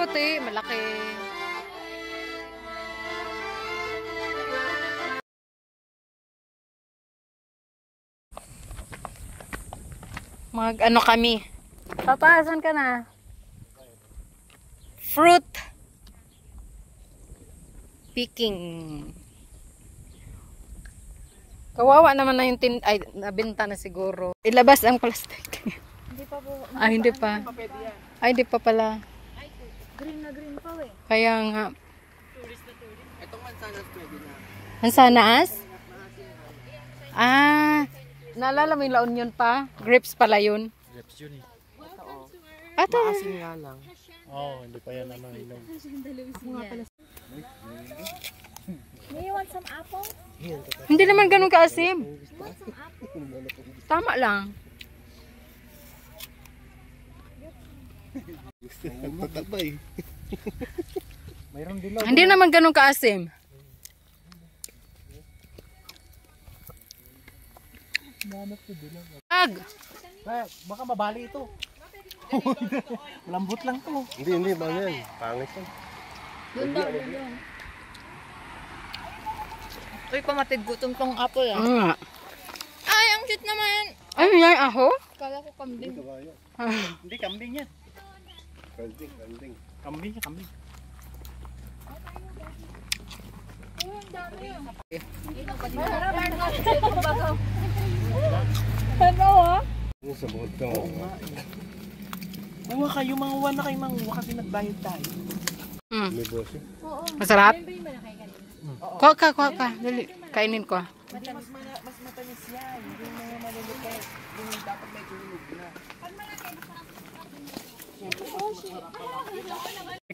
puti, malaki. Ano kami? Papa, saan ka na? Fruit picking. Kawawa naman na yung ay, nabenta na siguro. Ilabas ang plastic. Hindi pa po. Hindi pa. Ay, hindi pa pala. Green na green pa eh. Kaya nga. Itong mansanas pwede na. Mansanas? Ah, naalala mo yung La Union pa? Grapes pala yun. Grapes yun eh. Ito. Maasim nga lang. Oo, hindi pa yan naman ilong. May you want some apple? Hindi naman ganun kaasim. Tama lang. Tatabay. Mayroon dilaw. Hindi naman ganun kaasim. Ag! Baka mabali ito. Lambot lang to. Hindi ba yan? Pangit yan. Doon daw, doon. Uy, pamatid gutom tong apple ah. Nga. Ay, ang cute naman. Ay, yan aho? Kala ko kambing. Hindi, kambing yan. Kambing. Kambing yan, kambing. Ano ah? Ano sa buhod ka? Mga kayo, mga uwan na kayo, mga uwan kasi nagbayad tayo. May boss eh. Masarap? Kuha ka. Dali, kainin ko. Mas matamis yan. Hindi mga malulupet. Yung dapat may tulog na.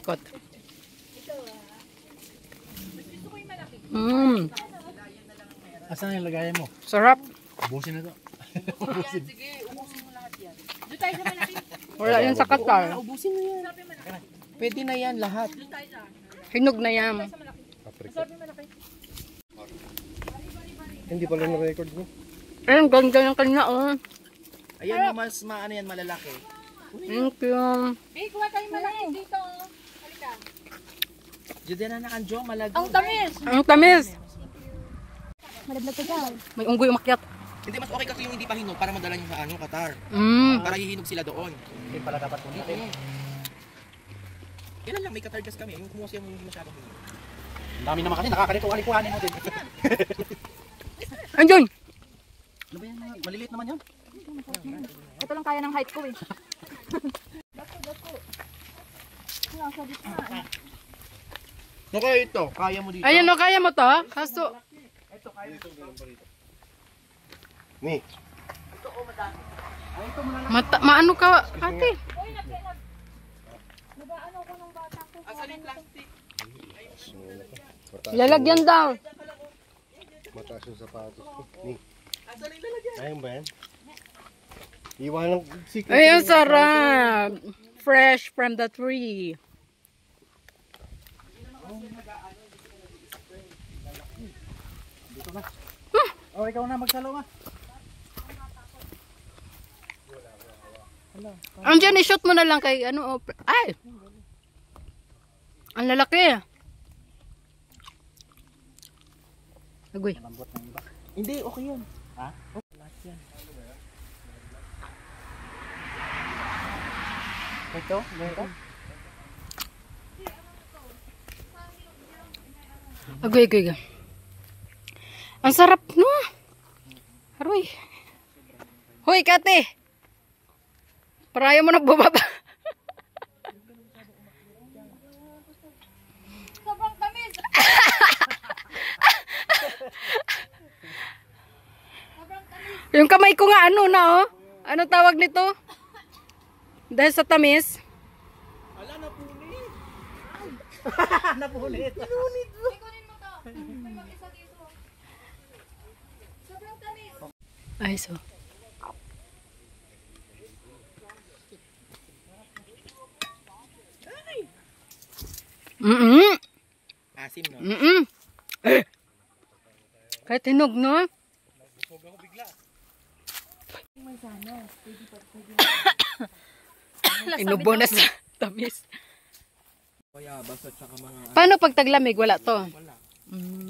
Ikot. Asan yung lagayan mo? Sarap. Ubusin na to. Sige, ubusin mo lahat yan. Doon tayo sa malaki. Wala yun sa katal. Ubusin mo yan. Pwede na yan lahat. Hinog na yan. Hindi pala na-record mo. Ayun, ganda yung kanya, oh. Ayan yung mas maano yan malalaki. Thank you. Hey, kuha tayo malaki dito. Halika. Diyan na nakanjo, malagay. Ang tamis. Ang tamis. Malaglag ka dyan. May unggoy umakyat. Hindi, mas okay kasi yung hindi pa hinog para madala nyo sa ano, Qatar. Para hihinog sila doon. Hindi pala dapat po natin. Kailan lang may Qatar gas kami, yung kumuha siya yung hindi masyadong hinog. Ang dami naman kasi nakakalikuhan mo din. Andiyan! Ano ba yan? Maliliit naman yun. Ito lang kaya ng height ko eh. No, kaya ito, kaya mo dito. Ayan, no, kaya mo to? Kaso, Ni. maano ka, ate? Asan yung plastic? Lalagyan daw. Mataas yung sapatos ko. Ni. Asan yung lalagyan? Ayun ba yan? Iwan ng secret. Ay, ang sarap. Fresh from the tree. Oh, ikaw na magsalo nga. Andiyan, i-shoot mo na lang kay ano. Ay! Ang lalaki. Agoy. Lambot ng iba. Hindi, okay yan. Ha? Lahat yan. Ito? Ito? Agoy. Ang sarap, no? Aroy. Hoy, kate! Para ayaw mo nagbababa. Sobrang tamis. Yung kamay ko nga, ano na, oh? Ano tawag nito? Dahil sa tamis. Ala, napunit. Napunit. Pinunit. Kunin mo to. May mag-isa dito. Sobrang tamis. Ay, so. Asim, no? Kahit hinog, no? Inubo na sa tamis. Bayabas at saka mga Paano pag taglamig? Wala to. wala.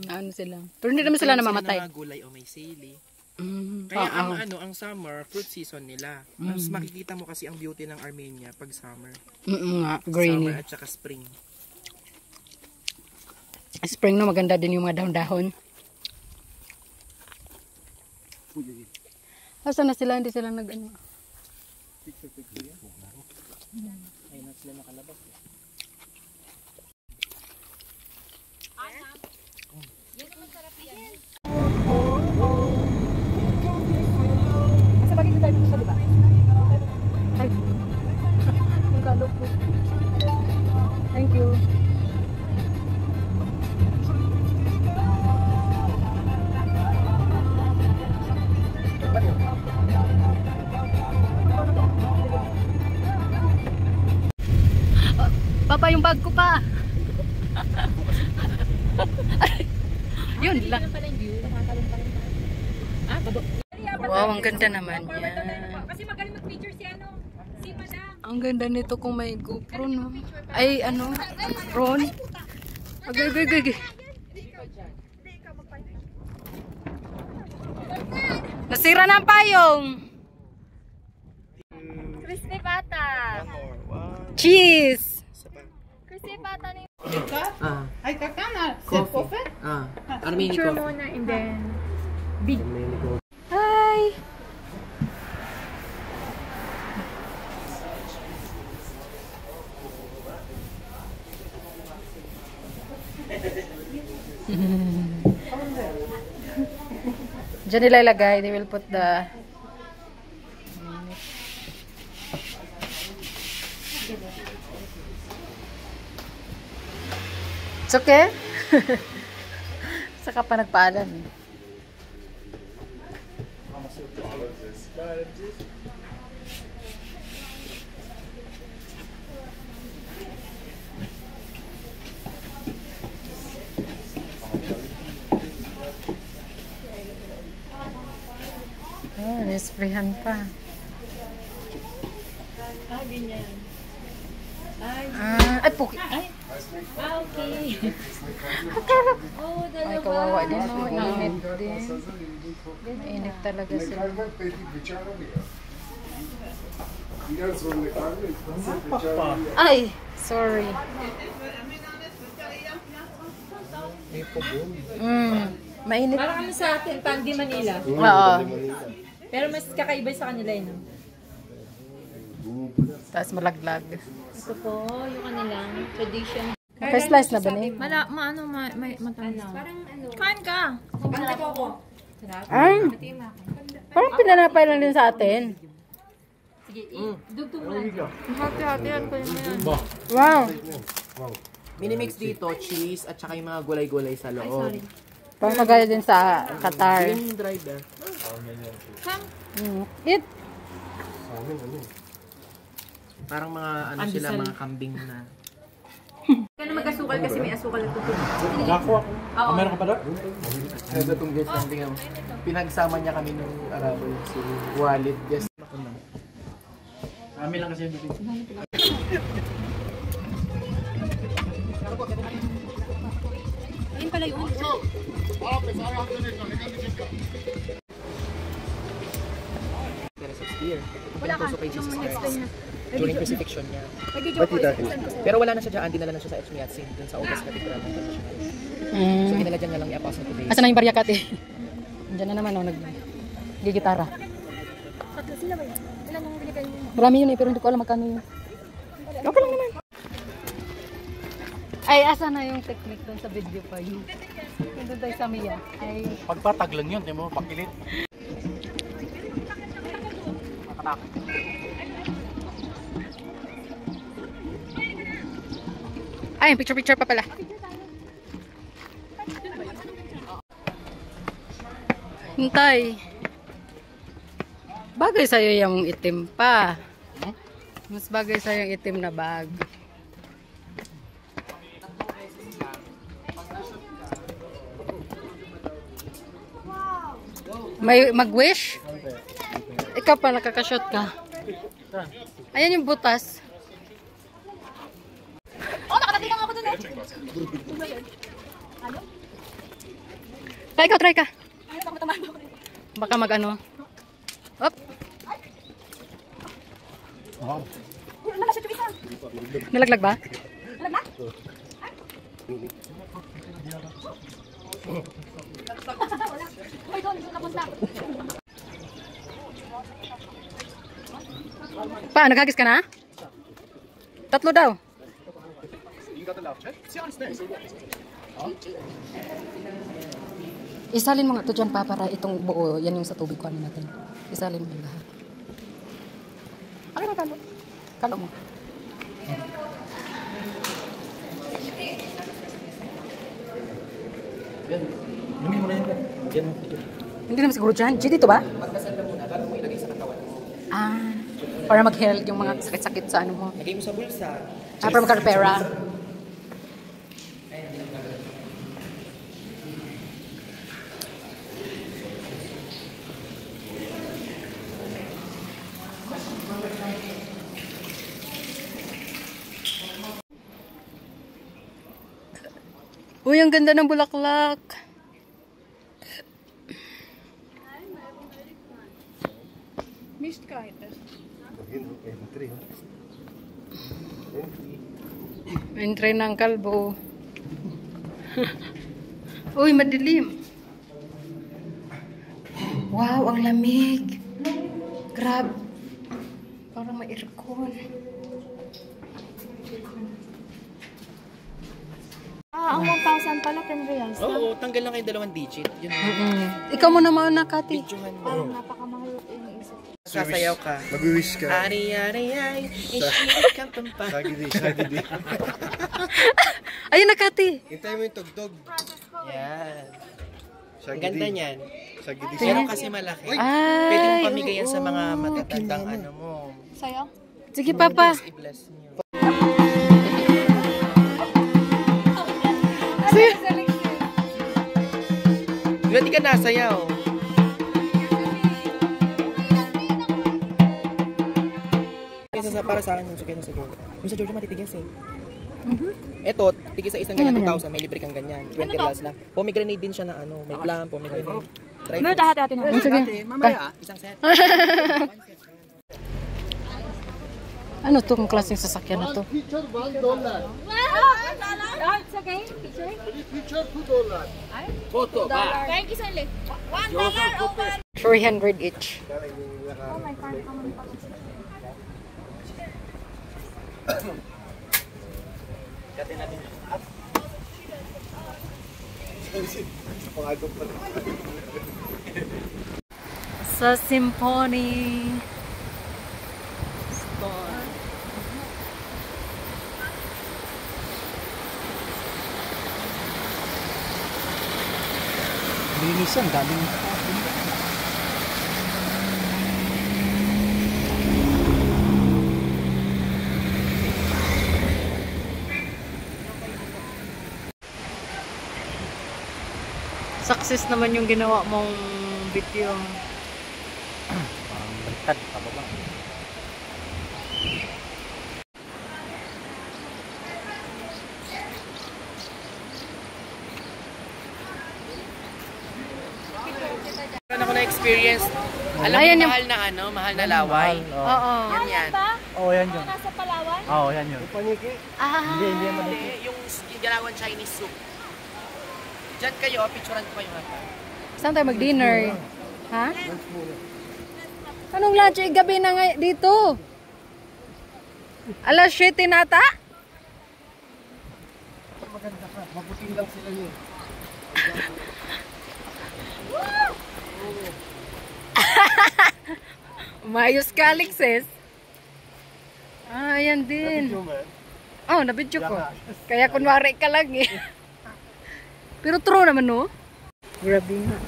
Ano sila? Pero hindi naman sila namamatay. Mga gulay o may sili. Mm, Kaya oo. ang summer, fruit season nila. Mas makikita mo kasi ang beauty ng Armenia pag summer. Nga, grainy. Summer at saka spring. Spring no, maganda din yung mga dahon-dahon. Asa na sila? Hindi sila nag-ano. Ayun na sila nakalabas. Sa bagay ko tayo sa diba? Ay. Yung galok ko. Thank you. Papa, yung bag ko pa. Yun lang. Wow, ang ganda naman yan. Kasi magaling mag-picture si ano, si Madam. Ang ganda nito kung may GoPro, no? Ay, ano? Drone? Agay, agay, agay. Nasira na ang payong. Crispy pata. Cheese. Crispy pata ni. Ay, kakana. Coffee. Armeni Picture coffee. muna and then Hi. Diyan nila ilagay. They will put the It's okay? Saka pa nagpaalam eh. Oh, nisprehan pa. ganyan. Ay, puki. Ay, Okay. Oh, ay kawawa din, no? Init din. Init talaga sila. Ay, sorry. Mainit. Parang ano sa atin, Pandi Manila. Oo. Pero mas kakaiba sa kanila yun. No? Tapos malaglag. Ito po, yung kanilang tradition. Naka-slice na ba ni? Matamis. Parang ano. Kain ka. Masarap po. Ay, parang pinanapay lang din sa atin. Sige, dugtong mo lang. Hati-hatihan ko yun yan. Wow. Minimix dito, cheese at saka yung mga gulay-gulay sa loob. Parang kagaya din sa Qatar. Yun yung driver. Eat. Parang mga ano sila, mga kambing na. Kaya na mag-asukal kasi may asukal at tutulog. Nakakuha ko. Oo. Meron ka pa doon? Kaya itong guys lang tingnan mo. Pinagsama niya kami nung Arabo si Walid. Yes. Ako na. Kami lang kasi yung bibig. Ayun pala yun. Pero 60 year. Wala ka. Yung next time na. During crucifixion niya. Nag-video ko. Pero wala na siya dyan. Dinala na siya sa Etchmiadzin. Dun sa Ogas Cathedral. So dinala dyan na lang ni Apostle today. Asa na yung baryakat eh? Diyan na naman, oh, nag-gigitara. Tatlo sila ba yun? Ilan yung binigay mo? Marami yun eh, pero hindi ko alam magkano yun. Okay lang naman. Ay, asa na yung technique doon sa video pa yun? Yung doon tayo sa Mia. Ay, Pagpatag lang yun, di mo pakilit. ay, picture-picture pa pala. Hintay. Bagay sa'yo yung itim pa. Mas bagay sa'yo yung itim na bag. May mag-wish? Ikaw pa, nakakashot ka. Ayan yung butas. Oh, nakadating ang Try ka. Baka mag-ano. Op. Nalaglag ba? Pa, naghagis ka na? 3 daw. Isalin mo nga ito dyan pa para itong buo, yan yung sa tubig ko natin. Isalin mo yung lahat. Ano na kalo? Kalo mo. Lumin mo na yan. Yan. Hindi naman siguro dyan. G, dito ba? Pagkasal na muna, bago mo ilagay sa katawan mo. Ah, para mag-health yung mga sakit-sakit sa ano mo. Lagay mo sa bulsa. Ah, para magka-repera. Uy, ang ganda ng bulaklak. Mist ka ito. Entry ng kalbo. Uy, madilim. Wow, ang lamig. Grab. Parang may aircon. Ang 1,000 pala, 10 reals. Oo, tanggal lang kayo 2 digit. Yun. Ikaw mo na mauna, Kati. Videohan mo. Parang napakamahal yung isip. Sasayaw ka. Mag-wish ka. Ari, ari, ay. Ishit kang pampa. Sagidi. Ayun na, Kati. Hintay mo yung tugtog. Yan. Ang Sagidi. ganda niyan. Sagidi. Pero kasi malaki. Ay, Pwede mong pamigayan sa mga matatandang ano mo. Sa'yo? Sige, Papa. Just i-bless niyo. Di ka nasayaw. Kesa sa para sa akin yung sa Georgia. Yung sa Georgia matitigas eh. Eto, tigis sa isang ganyan 2,000, may libre kang ganyan. 20 reals lang. Pomegranate din siya na ano, may plum, pomegranate. Try Ano, mo. hati-hati na. Sige. Mamaya, isang set. Ano tong klaseng sasakyan na to? Picture $1. It's okay. Picture? Picture $2. Photo ba? Thank you, Sanli. $1 over. 300 each. Oh my God, naman pala. Sa Symphony Store. Linisan, galing. Success naman yung ginawa mong video. Baliktad, pababa. Meron ako na-experience. Alam Ayan mo, yung- mahal na ano, mahal na laway. Oo. Yan yan. Ba? Oh, yan yun. Nasa Palawan? Oh, yan yun. Ah. Hindi, yung ginagawan Chinese soup. Diyan kayo, picturean ko kayo nga. Saan tayo mag-dinner? Ha? Anong lunch? Eh, gabi na nga dito. Alas 7 nata? Maganda ka. Mabuting lang sila yun. Umayos ka, Alexis. Ah, ayan din. Oh, nabidyo ko. Kaya kunwari ka lang eh. Pero true naman, no? Grabe nga.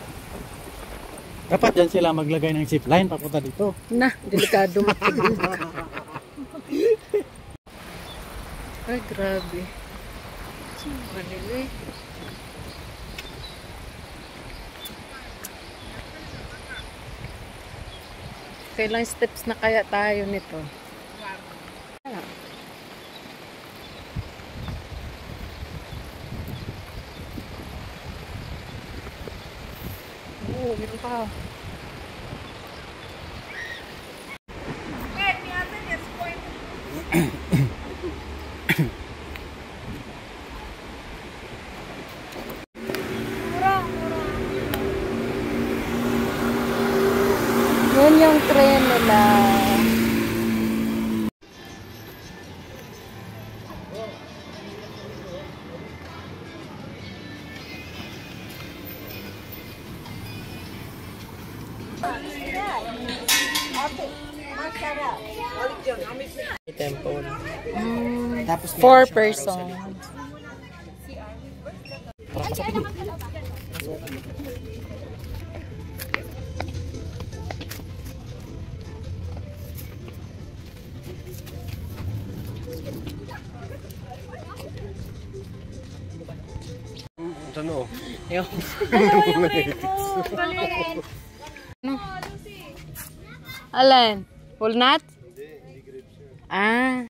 Dapat dyan sila maglagay ng zipline papunta dito. Na, delikado matigil. Ay, grabe. Manila eh. Kailang steps na kaya tayo nito? dako gito ka. Yun yung train nila. Temple. Tapos 4 person. Ano? Yung Alan? Walnut? Ah.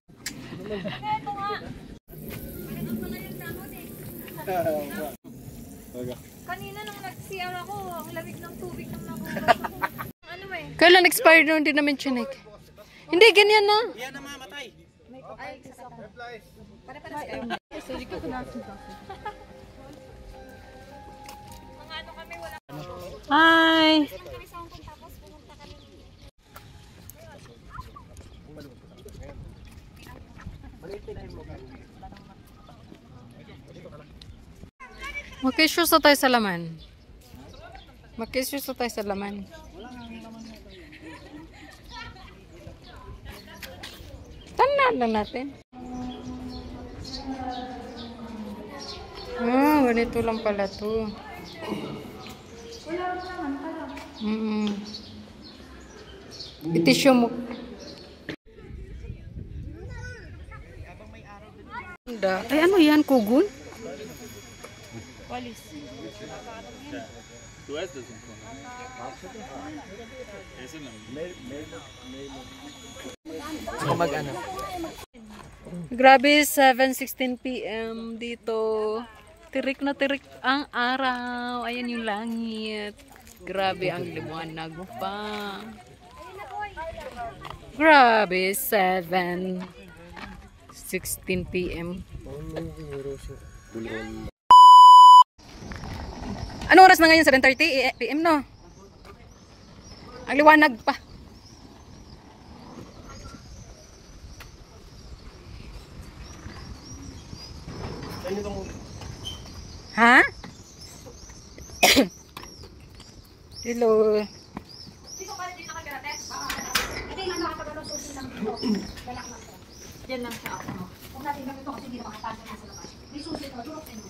Kanina nung nag-CR ako, ang lamig ng tubig ng nakuha. Ano eh? Kailan expired nung hindi namin chinek? Hindi, ganyan na. yan na mamatay. Hi! Makishoes na tayo sa laman. Makishoes na tayo sa laman. Tanan lang natin. Ah, ganito lang pala to. Itisyo mo. Ay, ano yan? Kugun? Walis. So mag-ano? Grabe, 7:16 PM dito. Tirik na tirik ang araw. Ayan yung langit. Grabe ang liwanag pa. Grabe, 7:16 PM. Anong oras na ngayon? 7:30 PM, no? Ang liwanag pa. Ha? Hello. Yan lang siya ako. Kung natin ganito kasi hindi makatasan sa labas. May susi ko, tulog din.